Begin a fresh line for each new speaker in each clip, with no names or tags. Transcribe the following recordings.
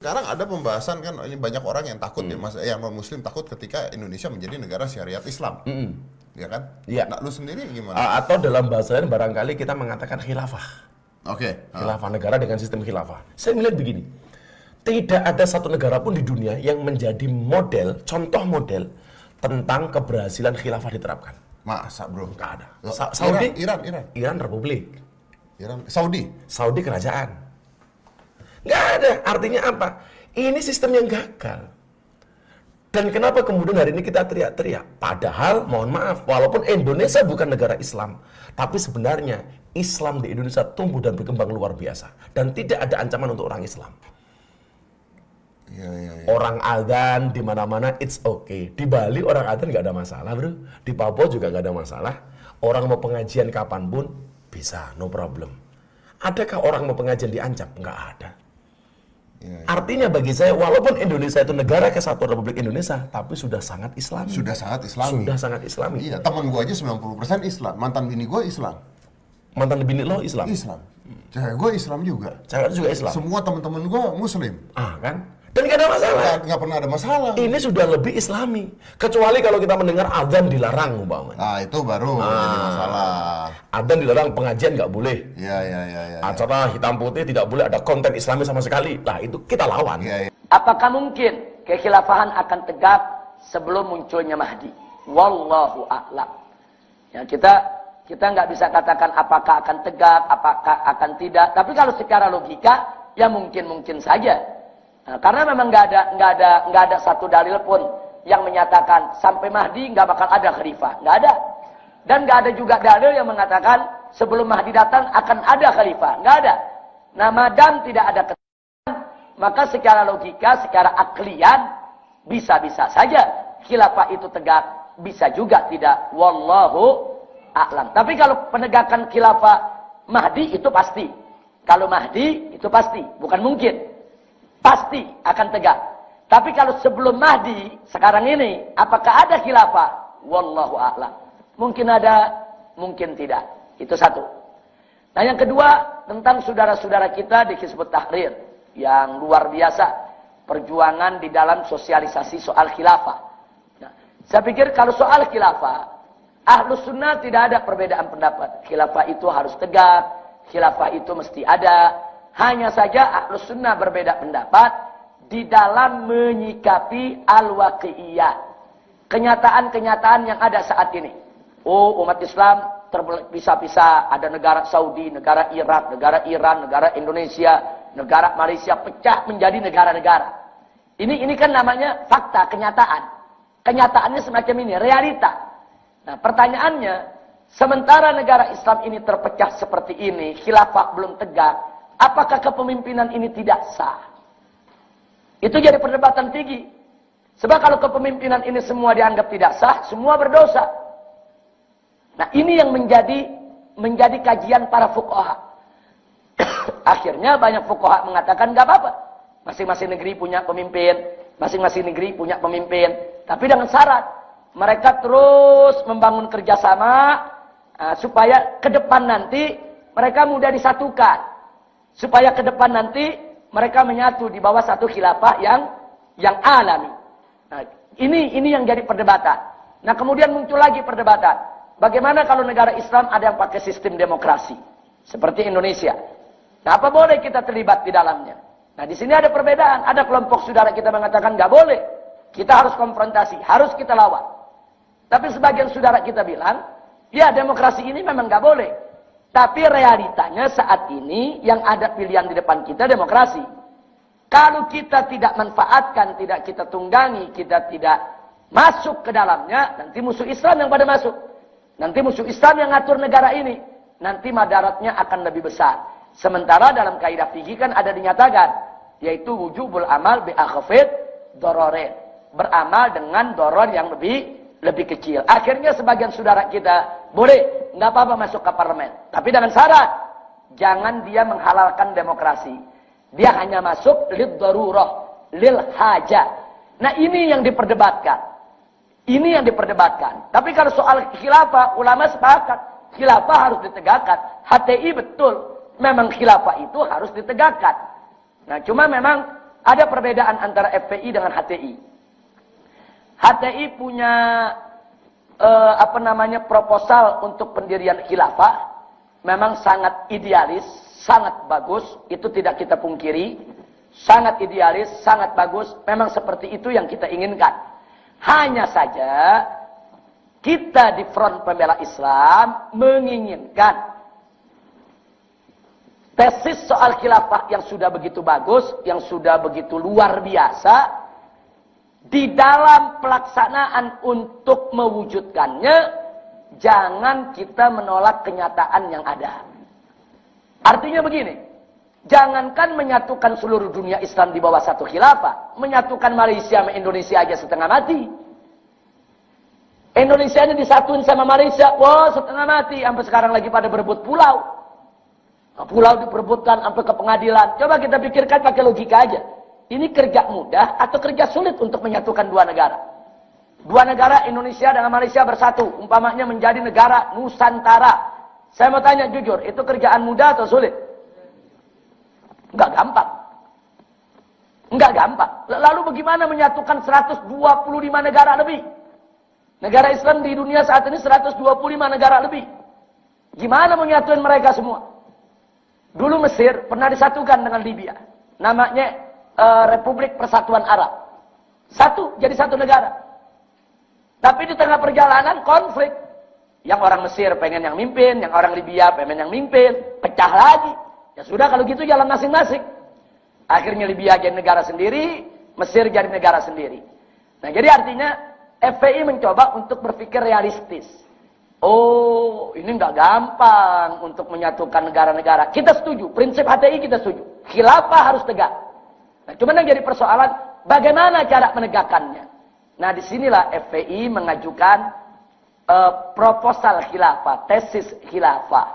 Sekarang ada pembahasan kan ini banyak orang yang takut ya Mas, yang non muslim takut ketika Indonesia menjadi negara syariat Islam. Ya kan?
Iya.
Nah, lu sendiri gimana?
Atau dalam bahasa lain barangkali kita mengatakan khilafah.
Oke.
Khilafah negara dengan sistem khilafah. Saya melihat begini. Tidak ada satu negara pun di dunia yang menjadi model, contoh model tentang keberhasilan khilafah diterapkan.
Masa, Bro?
Enggak ada.
Loh,
Saudi,
Iran
republik.
Saudi
Kerajaan. Nggak ada. Artinya apa? Ini sistem yang gagal. Dan kenapa kemudian hari ini kita teriak-teriak? Padahal, mohon maaf, walaupun Indonesia bukan negara Islam, tapi sebenarnya Islam di Indonesia tumbuh dan berkembang luar biasa. Dan tidak ada ancaman untuk orang Islam.
Ya.
Orang adzan di mana-mana it's okay. Di Bali orang adzan nggak ada masalah, bro. Di Papua juga nggak ada masalah. Orang mau pengajian kapanpun bisa, no problem. Adakah orang mau pengajian diancam? Nggak ada.
Ya.
Artinya bagi saya, walaupun Indonesia itu negara kesatuan Republik Indonesia, tapi sudah sangat Islami.
Sudah sangat Islami.
Sudah sangat Islami.
Iya, teman gua aja 90% Islam. Mantan bini gua Islam.
Mantan bini lo Islam.
Cewek gua Islam juga.
Cewek juga Islam.
Semua teman-teman gua Muslim.
Kan? Dan nggak ada masalah.
Nggak pernah ada masalah.
Ini sudah lebih Islami. Kecuali kalau kita mendengar adzan dilarang, umpamanya.
Nah, itu baru jadi masalah.
Adzan dilarang, pengajian nggak boleh.
Iya.
Acara hitam putih tidak boleh ada konten Islami sama sekali. Nah, itu kita lawan.
Iya.
Apakah mungkin kekhilafahan akan tegak sebelum munculnya Mahdi? Wallahu a'lam. Ya, kita nggak bisa katakan apakah akan tegak, apakah akan tidak. Tapi kalau secara logika, ya mungkin saja. Nah, karena memang nggak ada satu dalil pun yang menyatakan sampai Mahdi nggak bakal ada khalifah, nggak ada. Dan nggak ada juga dalil yang mengatakan sebelum Mahdi datang akan ada khalifah, nggak ada. Nah, madam tidak ada ketentuan, maka secara logika, secara aklian bisa-bisa saja khilafah itu tegak, bisa juga tidak. Wallahu a'lam. Tapi kalau penegakan khilafah Mahdi itu pasti. Kalau Mahdi itu pasti, bukan mungkin. Pasti akan tegak. Tapi kalau sebelum Mahdi, sekarang ini, apakah ada khilafah? Wallahu a'lam. Mungkin ada, mungkin tidak. Itu satu. Nah, yang kedua, tentang saudara-saudara kita di Hizbut Tahrir. Yang luar biasa. Perjuangan di dalam sosialisasi soal khilafah. Nah, saya pikir kalau soal khilafah, Ahlus Sunnah tidak ada perbedaan pendapat. Khilafah itu harus tegak. Khilafah itu mesti ada. Hanya saja Ahlus Sunnah berbeda pendapat di dalam menyikapi al-waqi'iyah. Kenyataan-kenyataan yang ada saat ini. Oh, umat Islam terpisah-pisah. Ada negara Saudi, negara Irak, negara Iran, negara Indonesia, negara Malaysia pecah menjadi negara-negara. Ini kan namanya fakta, kenyataan. Kenyataannya semacam ini, realita. Nah, pertanyaannya, sementara negara Islam ini terpecah seperti ini, khilafah belum tegak, apakah kepemimpinan ini tidak sah? Itu jadi perdebatan tinggi. Sebab kalau kepemimpinan ini semua dianggap tidak sah, semua berdosa. Nah, ini yang menjadi kajian para fuqaha. Akhirnya banyak fuqaha mengatakan nggak apa-apa. Masing-masing negeri punya pemimpin, masing-masing negeri punya pemimpin, tapi dengan syarat mereka terus membangun kerjasama supaya ke depan nanti mereka mudah disatukan. Supaya ke depan nanti mereka menyatu di bawah satu khilafah yang alami. Nah, ini yang jadi perdebatan. Nah, kemudian muncul lagi perdebatan. Bagaimana kalau negara Islam ada yang pakai sistem demokrasi seperti Indonesia? Nah, apa boleh kita terlibat di dalamnya? Nah, di sini ada perbedaan. Ada kelompok saudara kita mengatakan nggak boleh. Kita harus konfrontasi, harus kita lawan. Tapi sebagian saudara kita bilang, ya demokrasi ini memang nggak boleh. Tapi realitanya saat ini yang ada pilihan di depan kita demokrasi. Kalau kita tidak manfaatkan, tidak kita tunggangi, kita tidak masuk ke dalamnya, nanti musuh Islam yang pada masuk. Nanti musuh Islam yang ngatur negara ini. Nanti madaratnya akan lebih besar. Sementara dalam kaidah fikih kan ada dinyatakan, yaitu wujubul amal bi akhfid dororin. Beramal dengan doror yang lebih kecil. Akhirnya sebagian saudara kita boleh, nggak apa-apa masuk ke parlemen. Tapi dengan syarat, jangan dia menghalalkan demokrasi. Dia hanya masuk lid darurah, lil hajah. Nah, ini yang diperdebatkan. Ini yang diperdebatkan. Tapi kalau soal khilafah, ulama sepakat. Khilafah harus ditegakkan. HTI betul. Memang khilafah itu harus ditegakkan. Nah, cuma memang ada perbedaan antara FPI dengan HTI. HTI punya proposal untuk pendirian khilafah, memang sangat idealis, sangat bagus, itu tidak kita pungkiri. Sangat idealis, sangat bagus, memang seperti itu yang kita inginkan. Hanya saja kita di Front Pembela Islam menginginkan tesis soal khilafah yang sudah begitu bagus, yang sudah begitu luar biasa, di dalam pelaksanaan untuk mewujudkannya, jangan kita menolak kenyataan yang ada. Artinya begini, jangankan menyatukan seluruh dunia Islam di bawah satu khilafah, menyatukan Malaysia sama Indonesia aja setengah mati. Indonesia ini disatuin sama Malaysia, wah setengah mati, sampai sekarang lagi pada berebut pulau. Nah, pulau diperebutkan sampai ke pengadilan. Coba kita pikirkan pakai logika aja. Ini kerja mudah atau kerja sulit untuk menyatukan dua negara? Dua negara, Indonesia dengan Malaysia bersatu, umpamanya menjadi negara Nusantara. Saya mau tanya jujur, itu kerjaan mudah atau sulit? Enggak gampang. Enggak gampang. Lalu bagaimana menyatukan 125 negara lebih? Negara Islam di dunia saat ini 125 negara lebih. Gimana menyatuin mereka semua? Dulu Mesir pernah disatukan dengan Libya. Namanya Republik Persatuan Arab. Satu, jadi satu negara. Tapi di tengah perjalanan konflik. Yang orang Mesir pengen yang mimpin, yang orang Libya pengen yang mimpin. Pecah lagi. Ya sudah kalau gitu jalan masing-masing. Akhirnya Libya jadi negara sendiri, Mesir jadi negara sendiri. Nah jadi artinya FPI mencoba untuk berpikir realistis. Oh, ini nggak gampang untuk menyatukan negara-negara. Kita setuju, prinsip HTI kita setuju. Khilafah harus tegak. Nah, cuman yang jadi persoalan, bagaimana cara menegakkannya? Nah, disinilah FPI mengajukan proposal khilafah, tesis khilafah.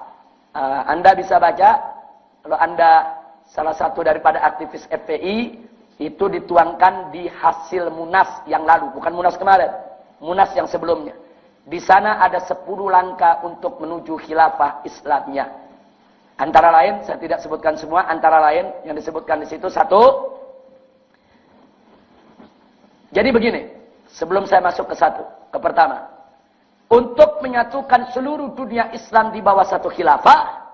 Anda bisa baca, kalau Anda salah satu daripada aktivis FPI, itu dituangkan di hasil Munas yang lalu, bukan Munas kemarin, Munas yang sebelumnya. Di sana ada 10 langkah untuk menuju khilafah Islamnya. Antara lain, saya tidak sebutkan semua, antara lain yang disebutkan di situ, satu. Jadi begini, sebelum saya masuk ke satu, ke pertama. Untuk menyatukan seluruh dunia Islam di bawah satu khilafah,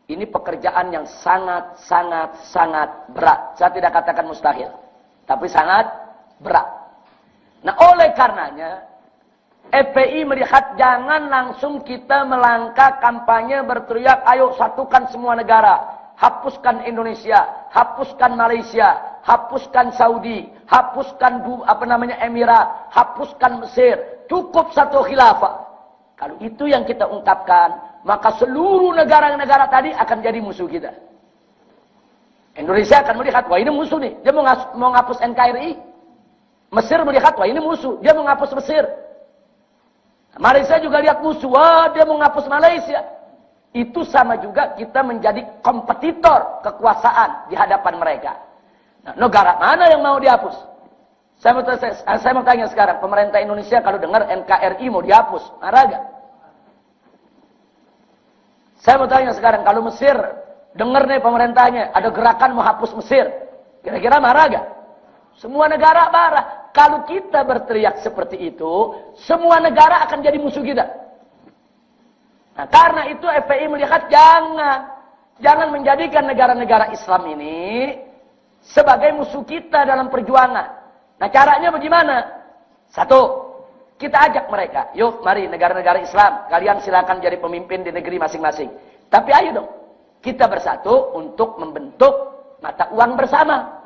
ini pekerjaan yang sangat berat. Saya tidak katakan mustahil, tapi sangat berat. Nah, oleh karenanya, FPI melihat jangan langsung kita melangkah kampanye berteriak, ayo satukan semua negara. Hapuskan Indonesia, hapuskan Malaysia, hapuskan Saudi, hapuskan Emirat, hapuskan Mesir. Cukup satu khilafah. Kalau itu yang kita ungkapkan, maka seluruh negara-negara tadi akan jadi musuh kita. Indonesia akan melihat, wah ini musuh nih. Dia mau ngapus NKRI. Mesir melihat, wah ini musuh. Dia mau ngapus Mesir. Malaysia juga lihat musuh, wah dia mau ngapus Malaysia. Itu sama juga kita menjadi kompetitor kekuasaan di hadapan mereka. Nah, negara mana yang mau dihapus? Saya mau tanya sekarang, pemerintah Indonesia kalau dengar NKRI mau dihapus, marah gak? Saya mau tanya sekarang, kalau Mesir dengar nih pemerintahnya ada gerakan mau hapus Mesir, kira-kira marah gak? Semua negara marah. Kalau kita berteriak seperti itu, semua negara akan jadi musuh kita. Nah, karena itu FPI melihat jangan menjadikan negara-negara Islam ini sebagai musuh kita dalam perjuangan. Nah, caranya bagaimana? Satu, kita ajak mereka. Yuk, mari negara-negara Islam, kalian silakan jadi pemimpin di negeri masing-masing. Tapi ayo dong, kita bersatu untuk membentuk mata uang bersama.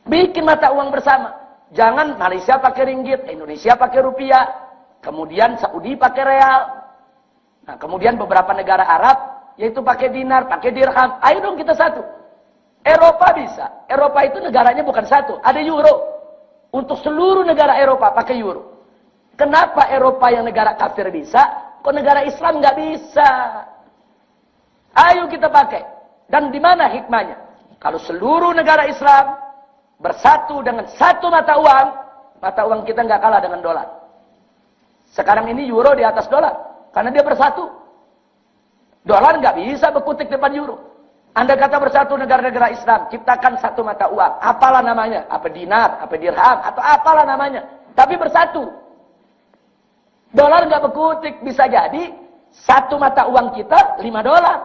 Bikin mata uang bersama. Jangan Malaysia pakai ringgit, Indonesia pakai rupiah, kemudian Saudi pakai real. Nah, kemudian beberapa negara Arab yaitu pakai dinar, pakai dirham. Ayo dong kita satu. Eropa bisa. Eropa itu negaranya bukan satu, ada euro. Untuk seluruh negara Eropa pakai euro. Kenapa Eropa yang negara kafir bisa, kok negara Islam nggak bisa? Ayo kita pakai. Dan di mana hikmahnya? Kalau seluruh negara Islam bersatu dengan satu mata uang kita nggak kalah dengan dolar. Sekarang ini euro di atas dolar, karena dia bersatu. Dolar nggak bisa berkutik depan euro. Anda kata bersatu negara-negara Islam, ciptakan satu mata uang. Apalah namanya? Apa dinar, apa dirham, atau apalah namanya. Tapi bersatu. Dolar nggak berkutik. Bisa jadi satu mata uang kita 5 dolar.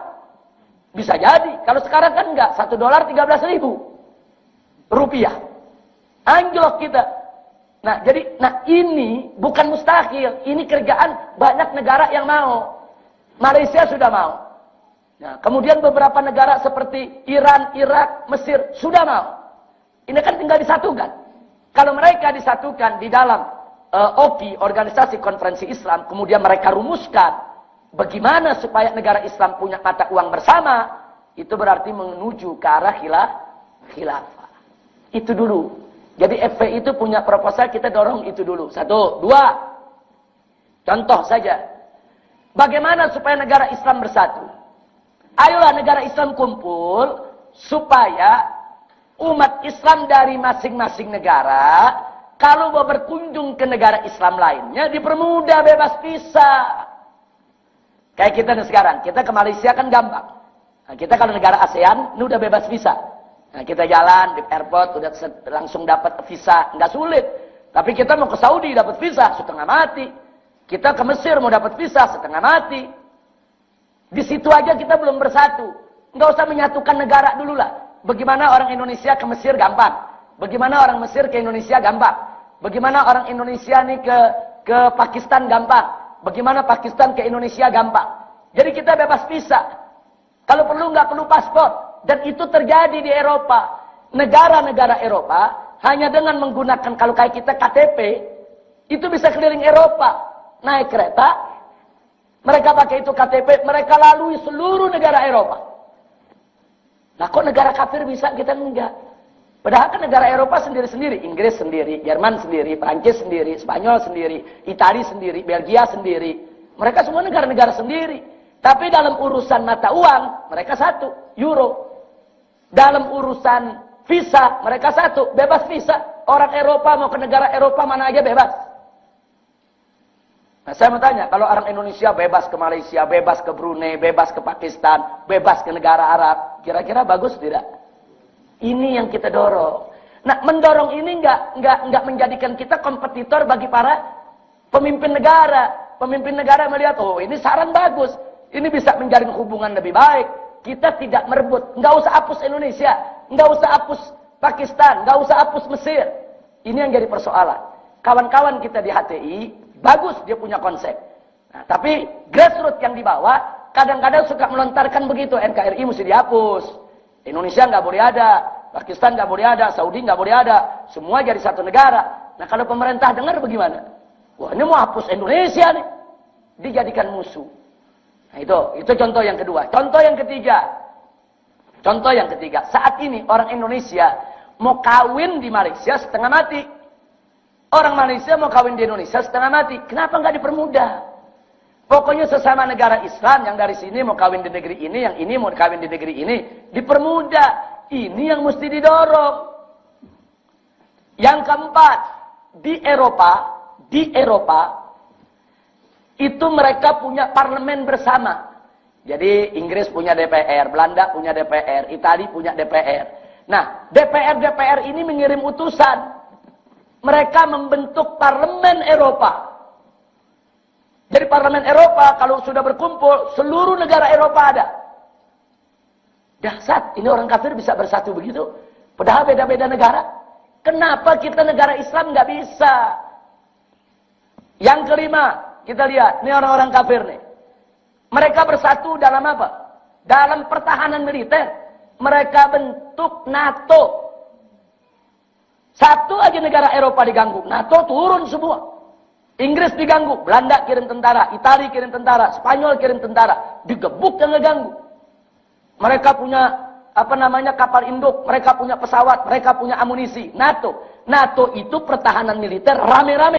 Bisa jadi. Kalau sekarang kan enggak. 1 dolar 13.000 rupiah. Anjlok kita. Nah, jadi ini bukan mustahil. Ini kerjaan banyak negara yang mau. Malaysia sudah mau. Nah, kemudian beberapa negara seperti Iran, Irak, Mesir sudah mau. Ini kan tinggal disatukan. Kalau mereka disatukan di dalam OKI, Organisasi Konferensi Islam, kemudian mereka rumuskan bagaimana supaya negara Islam punya mata uang bersama, itu berarti menuju ke arah khilafah. Itu dulu. Jadi FPI itu punya proposal, kita dorong itu dulu. 1, 2. Contoh saja. Bagaimana supaya negara Islam bersatu? Ayolah negara Islam kumpul supaya umat Islam dari masing-masing negara kalau mau berkunjung ke negara Islam lainnya dipermudah, bebas visa. Kayak kita nih sekarang, kita ke Malaysia kan gampang. Nah, kita kalau negara ASEAN ini udah bebas visa. Nah, kita jalan di airport udah langsung dapat visa, nggak sulit. Tapi kita mau ke Saudi dapat visa setengah mati. Kita ke Mesir mau dapat visa setengah mati. Di situ aja kita belum bersatu. Nggak usah menyatukan negara dulu lah. Bagaimana orang Indonesia ke Mesir gampang. Bagaimana orang Mesir ke Indonesia gampang. Bagaimana orang Indonesia nih ke Pakistan gampang. Bagaimana Pakistan ke Indonesia gampang. Jadi kita bebas visa. Kalau perlu nggak perlu paspor. Dan itu terjadi di Eropa. Negara-negara Eropa hanya dengan menggunakan kalau kayak kita KTP itu bisa keliling Eropa. Naik kereta. Mereka pakai itu KTP, mereka lalui seluruh negara Eropa. Nah kok negara kafir bisa, kita enggak. Padahal kan negara Eropa sendiri-sendiri. Inggris sendiri, Jerman sendiri, Prancis sendiri, Spanyol sendiri, Italia sendiri, Belgia sendiri. Mereka semua negara-negara sendiri. Tapi dalam urusan mata uang, mereka satu, euro. Dalam urusan visa, mereka satu, bebas visa. Orang Eropa mau ke negara Eropa mana aja bebas. Nah, saya mau tanya, kalau orang Indonesia bebas ke Malaysia, bebas ke Brunei, bebas ke Pakistan, bebas ke negara Arab, kira-kira bagus tidak? Ini yang kita dorong. Nah, mendorong ini nggak menjadikan kita kompetitor bagi para pemimpin negara. Pemimpin negara melihat, oh ini saran bagus, ini bisa menjalin hubungan lebih baik. Kita tidak merebut, nggak usah hapus Indonesia, nggak usah hapus Pakistan, nggak usah hapus Mesir. Ini yang jadi persoalan. Kawan-kawan kita di HTI, bagus dia punya konsep. Nah, tapi grassroots yang dibawa kadang-kadang suka melontarkan begitu. NKRI mesti dihapus. Indonesia nggak boleh ada. Pakistan nggak boleh ada. Saudi nggak boleh ada. Semua jadi satu negara. Nah kalau pemerintah dengar bagaimana? Wah ini mau hapus Indonesia nih. Dijadikan musuh. Nah itu contoh yang kedua. Contoh yang ketiga. Contoh yang ketiga. Saat ini orang Indonesia mau kawin di Malaysia setengah mati. Orang Malaysia mau kawin di Indonesia setengah mati. Kenapa nggak dipermudah? Pokoknya sesama negara Islam yang dari sini mau kawin di negeri ini, yang ini mau kawin di negeri ini, dipermudah. Ini yang mesti didorong. Yang keempat, di Eropa itu mereka punya parlemen bersama. Jadi Inggris punya DPR, Belanda punya DPR, Italia punya DPR. Nah, DPR ini mengirim utusan. Mereka membentuk parlemen Eropa. Jadi parlemen Eropa kalau sudah berkumpul, seluruh negara Eropa ada. Dahsyat, ini orang kafir bisa bersatu begitu. Padahal beda-beda negara. Kenapa kita negara Islam nggak bisa? Yang kelima, kita lihat, ini orang-orang kafir nih. Mereka bersatu dalam apa? Dalam pertahanan militer. Mereka bentuk NATO. Satu aja negara Eropa diganggu, NATO turun semua. Inggris diganggu, Belanda kirim tentara, Italia kirim tentara, Spanyol kirim tentara, digebuk dan ngeganggu. Mereka punya kapal induk, mereka punya pesawat, mereka punya amunisi. NATO itu pertahanan militer rame-rame.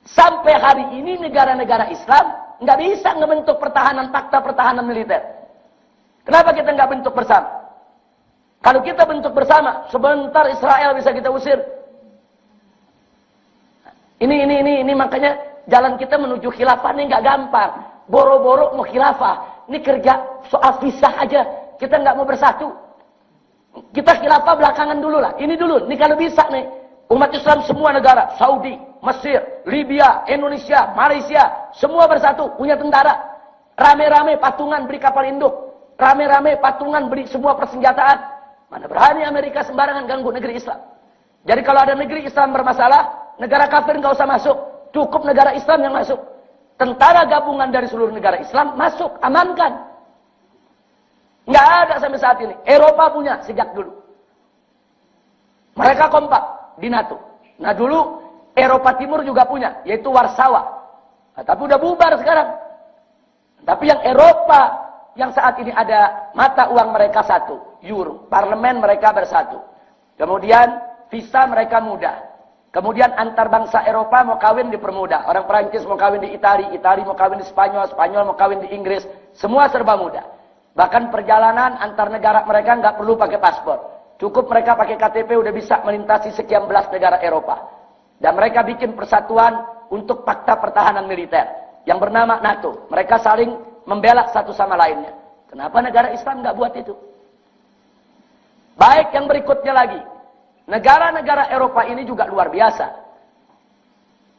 Sampai hari ini negara-negara Islam nggak bisa ngebentuk fakta pertahanan militer. Kenapa kita nggak bentuk bersama? Kalau kita bentuk bersama, sebentar Israel bisa kita usir. Ini makanya jalan kita menuju khilafah ini nggak gampang. Boro-boro mau khilafah. Ini kerja soal visa aja. Kita nggak mau bersatu. Kita khilafah belakangan dulu lah. Ini dulu. Ini kalau bisa nih. Umat Islam semua negara. Saudi, Mesir, Libya, Indonesia, Malaysia. Semua bersatu. Punya tentara. Rame-rame patungan beli kapal induk. Rame-rame patungan beli semua persenjataan. Mana berani Amerika sembarangan ganggu negeri Islam. Jadi kalau ada negeri Islam bermasalah, negara kafir nggak usah masuk. Cukup negara Islam yang masuk. Tentara gabungan dari seluruh negara Islam masuk. Amankan. Nggak ada sampai saat ini. Eropa punya sejak dulu. Mereka kompak di NATO. Nah dulu Eropa Timur juga punya, yaitu Warsawa. Nah, tapi udah bubar sekarang. Tapi yang Eropa yang saat ini ada mata uang mereka satu, euro. Parlemen mereka bersatu. Kemudian visa mereka mudah. Kemudian antar bangsa Eropa mau kawin dipermudah. Orang Perancis mau kawin di Italia, Italia mau kawin di Spanyol, Spanyol mau kawin di Inggris. Semua serba mudah. Bahkan perjalanan antar negara mereka nggak perlu pakai paspor. Cukup mereka pakai KTP udah bisa melintasi sekian belas negara Eropa. Dan mereka bikin persatuan untuk fakta pertahanan militer yang bernama NATO. Mereka saling membela satu sama lainnya. Kenapa negara Islam nggak buat itu? Baik, yang berikutnya lagi. Negara-negara Eropa ini juga luar biasa.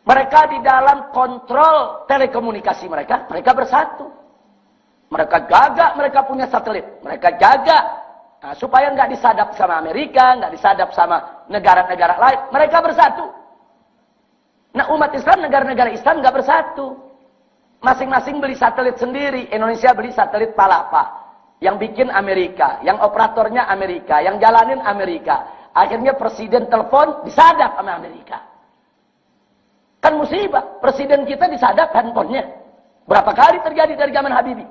Mereka di dalam kontrol telekomunikasi mereka bersatu. Mereka jaga, mereka punya satelit. Mereka jaga supaya nggak disadap sama Amerika, nggak disadap sama negara-negara lain. Mereka bersatu. Nah umat Islam, negara-negara Islam nggak bersatu. Masing-masing beli satelit sendiri. Indonesia beli satelit Palapa. Yang bikin Amerika, yang operatornya Amerika, yang jalanin Amerika. Akhirnya presiden telepon disadap sama Amerika. Kan musibah. Presiden kita disadap handphonenya. Berapa kali terjadi dari zaman Habibie.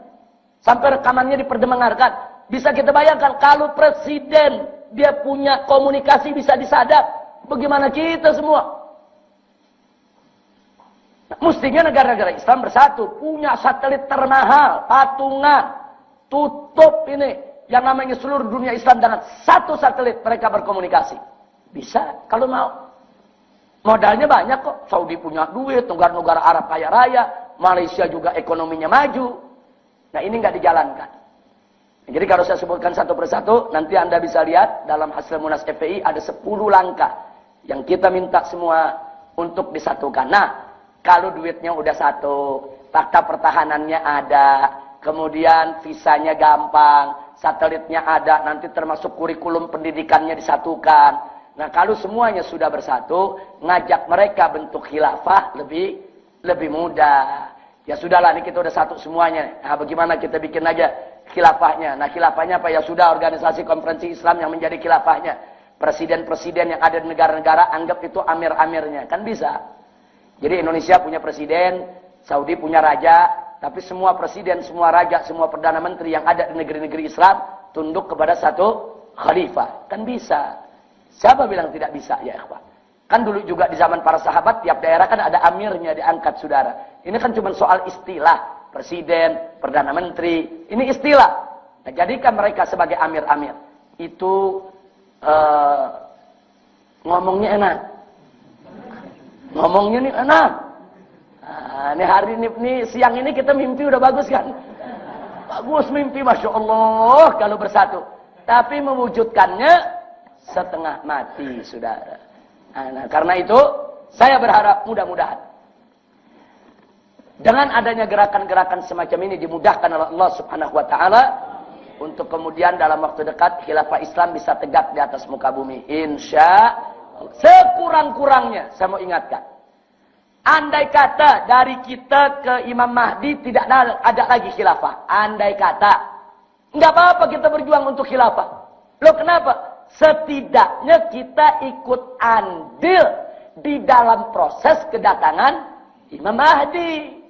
Sampai rekamannya diperdengarkan. Bisa kita bayangkan kalau presiden dia punya komunikasi bisa disadap. Bagaimana kita semua? Nah, mestinya negara-negara Islam bersatu. Punya satelit termahal. Patungan. Tutup ini. Yang namanya seluruh dunia Islam dengan satu satelit mereka berkomunikasi. Bisa kalau mau. Modalnya banyak kok. Saudi punya duit. Negara-negara Arab kaya raya. Malaysia juga ekonominya maju. Nah ini nggak dijalankan. Jadi kalau saya sebutkan satu persatu, nanti Anda bisa lihat dalam hasil Munas FPI ada 10 langkah yang kita minta semua untuk disatukan. Nah, kalau duitnya udah satu, fakta pertahanannya ada, kemudian visanya gampang, satelitnya ada, nanti termasuk kurikulum pendidikannya disatukan. Nah, kalau semuanya sudah bersatu, ngajak mereka bentuk khilafah lebih mudah. Ya sudahlah, ini kita udah satu semuanya. Nah, bagaimana kita bikin aja khilafahnya. Nah, khilafahnya apa? Ya sudah, organisasi konferensi Islam yang menjadi khilafahnya. Presiden-presiden yang ada di negara-negara, anggap itu amir-amirnya. Kan bisa. Jadi Indonesia punya presiden, Saudi punya raja, tapi semua presiden, semua raja, semua perdana menteri yang ada di negeri-negeri Islam, tunduk kepada satu khalifah. Kan bisa. Siapa bilang tidak bisa, ya ikhwan? Kan dulu juga di zaman para sahabat, tiap daerah kan ada amirnya diangkat, saudara. Ini kan cuma soal istilah. Presiden, Perdana Menteri. Ini istilah. Nah, jadikan mereka sebagai amir-amir. Itu ngomongnya enak. Ngomongnya nih enak. Nah, ini hari ini siang ini kita mimpi udah bagus kan? Bagus mimpi, Masya Allah, kalau bersatu. Tapi mewujudkannya setengah mati, saudara. Nah, karena itu, saya berharap mudah-mudahan dengan adanya gerakan-gerakan semacam ini dimudahkan oleh Allah Subhanahu wa taala untuk kemudian dalam waktu dekat khilafah Islam bisa tegak di atas muka bumi. Insya Allah. Sekurang-kurangnya saya mau ingatkan. Andai kata dari kita ke Imam Mahdi tidak ada lagi khilafah. Andai kata. Enggak apa-apa kita berjuang untuk khilafah. Loh kenapa? Setidaknya kita ikut andil di dalam proses kedatangan Imam Mahdi.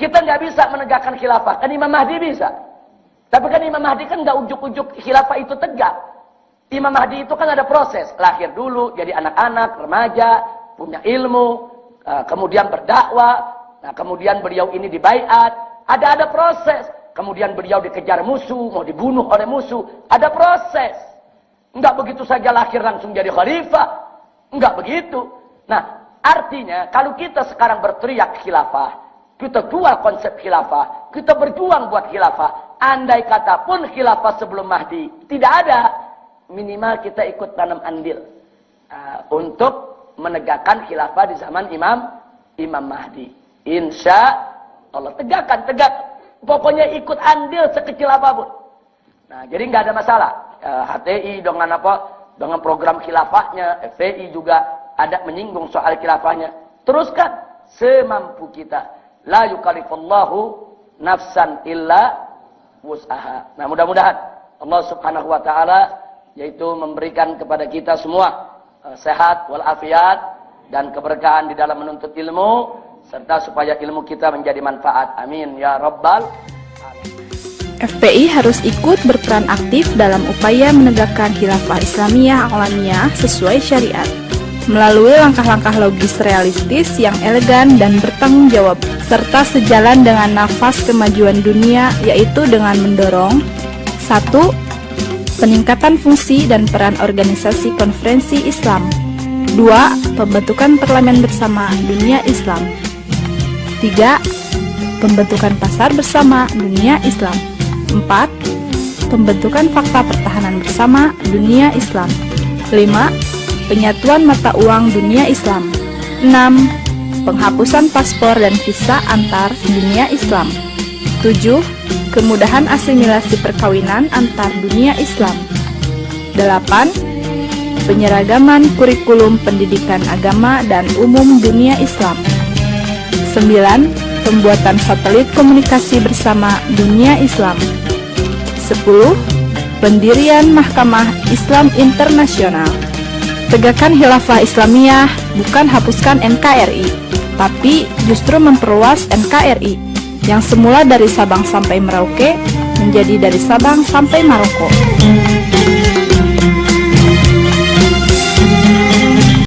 Kita nggak bisa menegakkan khilafah, kan Imam Mahdi bisa. Tapi kan Imam Mahdi kan nggak ujuk-ujuk khilafah itu tegak. Imam Mahdi itu kan ada proses. Lahir dulu, jadi anak-anak, remaja, punya ilmu, kemudian berdakwah, nah kemudian beliau ini dibaiat, ada proses. Kemudian beliau dikejar musuh, mau dibunuh oleh musuh, ada proses. Enggak begitu saja lahir langsung jadi khalifah. Enggak begitu. Nah, artinya kalau kita sekarang berteriak khilafah, kita jual konsep khilafah, kita berjuang buat khilafah, andai kata pun khilafah sebelum Mahdi tidak ada, minimal kita ikut tanam andil untuk menegakkan khilafah di zaman Imam Mahdi. Insya Allah tegak. Pokoknya ikut andil sekecil apapun. Nah, jadi nggak ada masalah. HTI dengan program khilafahnya, FPI juga ada menyinggung soal khilafahnya. Teruskan semampu kita. La yukallifullahu nafsan illa wus'aha. Nah, mudah-mudahan Allah Subhanahu wa taala yaitu memberikan kepada kita semua sehat walafiat dan keberkahan di dalam menuntut ilmu, serta supaya ilmu kita menjadi manfaat. Amin ya rabbal alamin.
FPI harus ikut berperan aktif dalam upaya menegakkan khilafah Islamiyah alamiyah sesuai syariat, melalui langkah-langkah logis realistis yang elegan dan bertanggung jawab, serta sejalan dengan nafas kemajuan dunia, yaitu dengan mendorong 1. Peningkatan fungsi dan peran organisasi konferensi Islam. 2. Pembentukan parlemen bersama dunia Islam. 3. Pembentukan pasar bersama dunia Islam. 4. Pembentukan fakta pertahanan bersama dunia Islam. 5. Penyatuan mata uang dunia Islam. 6. Penghapusan paspor dan visa antar dunia Islam. 7. Kemudahan asimilasi perkawinan antar dunia Islam. 8. Penyeragaman kurikulum pendidikan agama dan umum dunia Islam. 9. Pembuatan satelit komunikasi bersama dunia Islam. 10. Pendirian Mahkamah Islam Internasional. Tegakkan khilafah Islamiyah, bukan hapuskan NKRI, tapi justru memperluas NKRI yang semula dari Sabang sampai Merauke menjadi dari Sabang sampai Maroko.